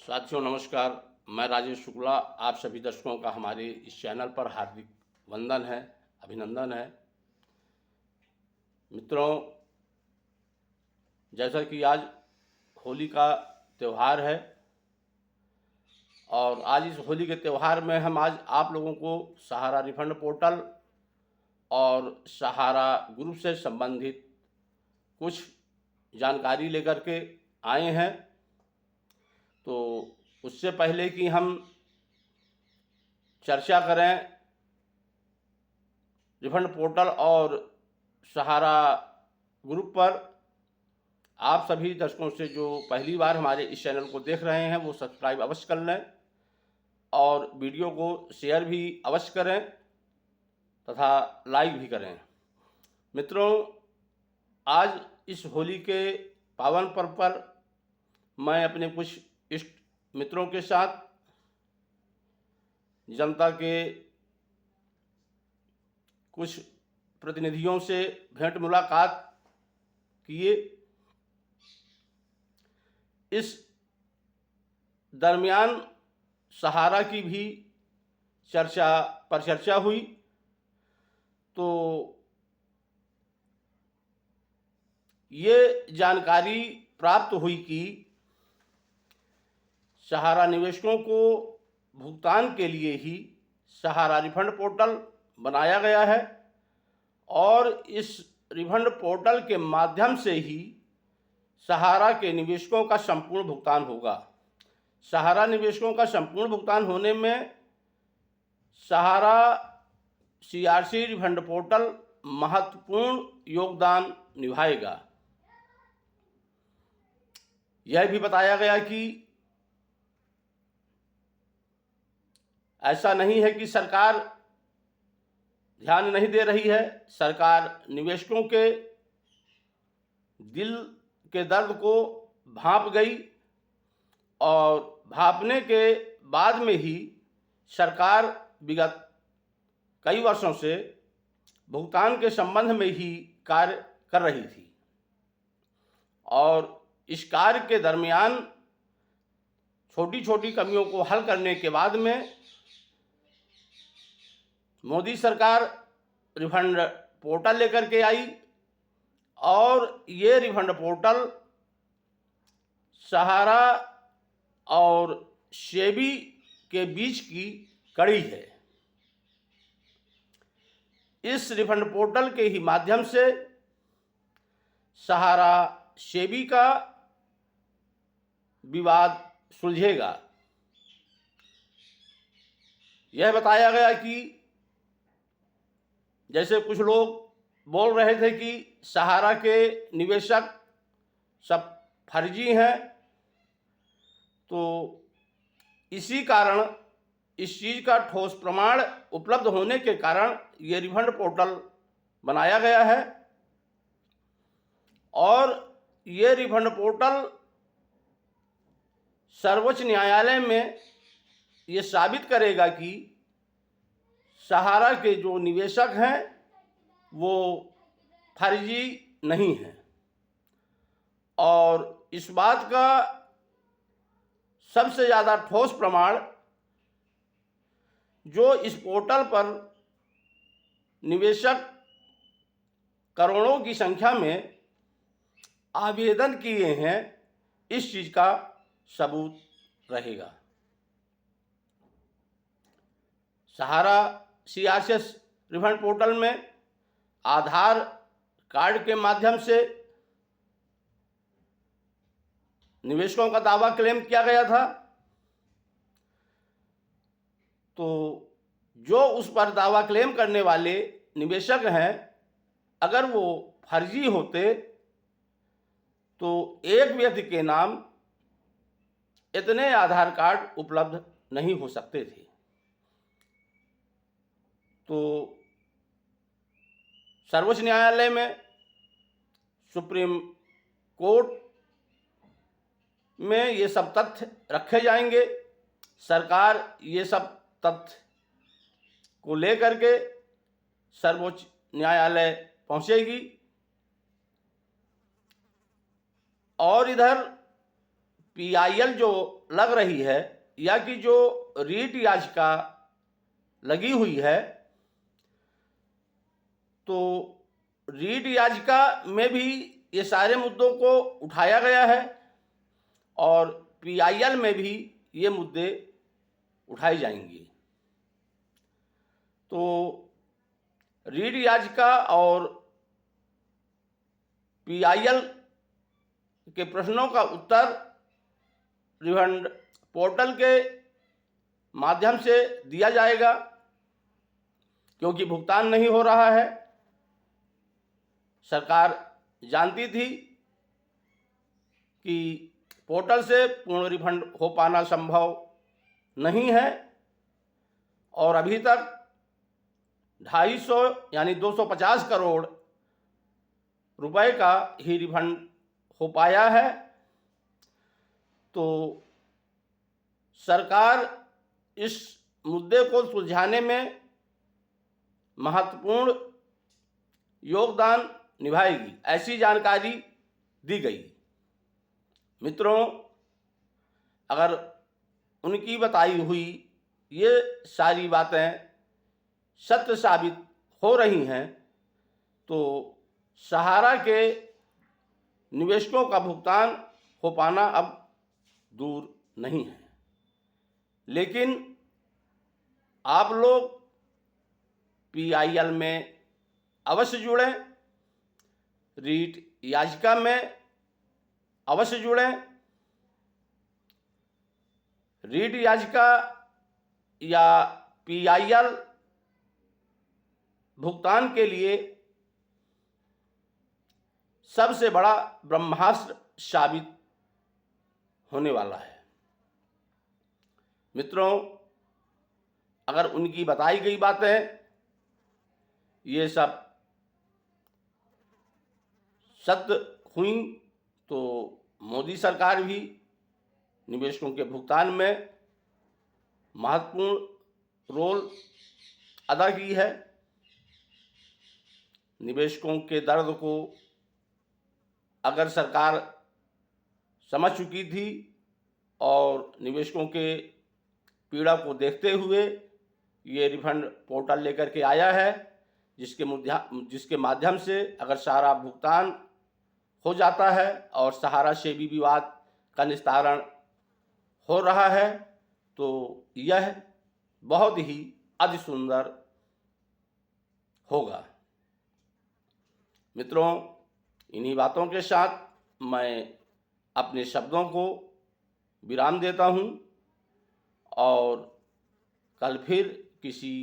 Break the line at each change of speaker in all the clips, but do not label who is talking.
साथियों नमस्कार। मैं राजेश शुक्ला आप सभी दर्शकों का हमारे इस चैनल पर हार्दिक वंदन है, अभिनंदन है। मित्रों, जैसा कि आज होली का त्यौहार है और आज इस होली के त्यौहार में हम आज आप लोगों को सहारा रिफंड पोर्टल और सहारा ग्रुप से संबंधित कुछ जानकारी लेकर के आए हैं। तो उससे पहले कि हम चर्चा करें रिफंड पोर्टल और सहारा ग्रुप पर, आप सभी दर्शकों से जो पहली बार हमारे इस चैनल को देख रहे हैं वो सब्सक्राइब अवश्य कर लें और वीडियो को शेयर भी अवश्य करें तथा लाइक भी करें। मित्रों, आज इस होली के पावन पर्व पर मैं अपने कुछ इष्ट मित्रों के साथ जनता के कुछ प्रतिनिधियों से भेंट मुलाकात किए। इस दरमियान सहारा की भी चर्चा हुई। तो ये जानकारी प्राप्त हुई कि सहारा निवेशकों को भुगतान के लिए ही सहारा रिफंड पोर्टल बनाया गया है और इस रिफंड पोर्टल के माध्यम से ही सहारा के निवेशकों का संपूर्ण भुगतान होगा। सहारा निवेशकों का संपूर्ण भुगतान होने में सहारा सीआरसी रिफंड पोर्टल महत्वपूर्ण योगदान निभाएगा। यह भी बताया गया कि ऐसा नहीं है कि सरकार ध्यान नहीं दे रही है। सरकार निवेशकों के दिल के दर्द को भांप गई और भांपने के बाद में ही सरकार विगत कई वर्षों से भुगतान के संबंध में ही कार्य कर रही थी और इस कार्य के दरमियान छोटी छोटी कमियों को हल करने के बाद में मोदी सरकार रिफंड पोर्टल लेकर के आई और ये रिफंड पोर्टल सहारा और सेबी के बीच की कड़ी है। इस रिफंड पोर्टल के ही माध्यम से सहारा सेबी का विवाद सुलझेगा। यह बताया गया कि जैसे कुछ लोग बोल रहे थे कि सहारा के निवेशक सब फर्जी हैं, तो इसी कारण इस चीज़ का ठोस प्रमाण उपलब्ध होने के कारण ये रिफंड पोर्टल बनाया गया है और ये रिफंड पोर्टल सर्वोच्च न्यायालय में ये साबित करेगा कि सहारा के जो निवेशक हैं वो फर्जी नहीं हैं। और इस बात का सबसे ज़्यादा ठोस प्रमाण जो इस पोर्टल पर निवेशक करोड़ों की संख्या में आवेदन किए हैं, इस चीज़ का सबूत रहेगा। सहारा सीआरसीएस रिफंड पोर्टल में आधार कार्ड के माध्यम से निवेशकों का दावा क्लेम किया गया था। तो जो उस पर दावा क्लेम करने वाले निवेशक हैं, अगर वो फर्जी होते तो एक व्यक्ति के नाम इतने आधार कार्ड उपलब्ध नहीं हो सकते थे। तो सर्वोच्च न्यायालय में, सुप्रीम कोर्ट में ये सब तथ्य रखे जाएंगे। सरकार ये सब तथ्य को लेकर के सर्वोच्च न्यायालय पहुंचेगी और इधर PIL जो लग रही है या कि जो रीट याचिका लगी हुई है, तो रीट याचिका में भी ये सारे मुद्दों को उठाया गया है और PIL में भी ये मुद्दे उठाए जाएंगे। तो रीट याचिका और PIL के प्रश्नों का उत्तर रिफंड पोर्टल के माध्यम से दिया जाएगा, क्योंकि भुगतान नहीं हो रहा है। सरकार जानती थी कि पोर्टल से पूर्ण रिफंड हो पाना संभव नहीं है और अभी तक 250 यानी 250 करोड़ रुपए का ही रिफंड हो पाया है। तो सरकार इस मुद्दे को सुलझाने में महत्वपूर्ण योगदान निभाएगी, ऐसी जानकारी दी गई। मित्रों, अगर उनकी बताई हुई ये सारी बातें सत्य साबित हो रही हैं तो सहारा के निवेशकों का भुगतान हो पाना अब दूर नहीं है। लेकिन आप लोग PIL में अवश्य जुड़ें, रीट याचिका में अवश्य जुड़ें। रीट याचिका या PIL भुगतान के लिए सबसे बड़ा ब्रह्मास्त्र साबित होने वाला है। मित्रों, अगर उनकी बताई गई बातें ये सब सत्य हुई तो मोदी सरकार भी निवेशकों के भुगतान में महत्वपूर्ण रोल अदा की है। निवेशकों के दर्द को अगर सरकार समझ चुकी थी और निवेशकों के पीड़ा को देखते हुए ये रिफंड पोर्टल लेकर के आया है, जिसके माध्यम से अगर सारा भुगतान हो जाता है और सहारा से भी विवाद का निस्तारण हो रहा है तो यह बहुत ही अति सुंदर होगा। मित्रों, इन्हीं बातों के साथ मैं अपने शब्दों को विराम देता हूं और कल फिर किसी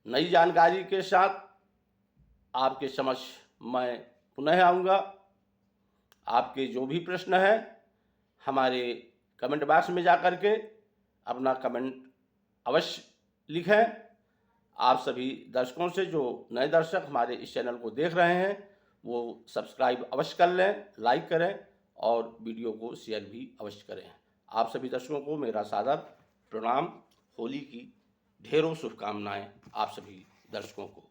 नई जानकारी के साथ आपके समक्ष मैं पुनः आऊँगा। आपके जो भी प्रश्न हैं हमारे कमेंट बॉक्स में जाकर के अपना कमेंट अवश्य लिखें। आप सभी दर्शकों से, जो नए दर्शक हमारे इस चैनल को देख रहे हैं, वो सब्सक्राइब अवश्य कर लें, लाइक करें और वीडियो को शेयर भी अवश्य करें। आप सभी दर्शकों को मेरा सादर प्रणाम। होली की ढेरों शुभकामनाएं आप सभी दर्शकों को।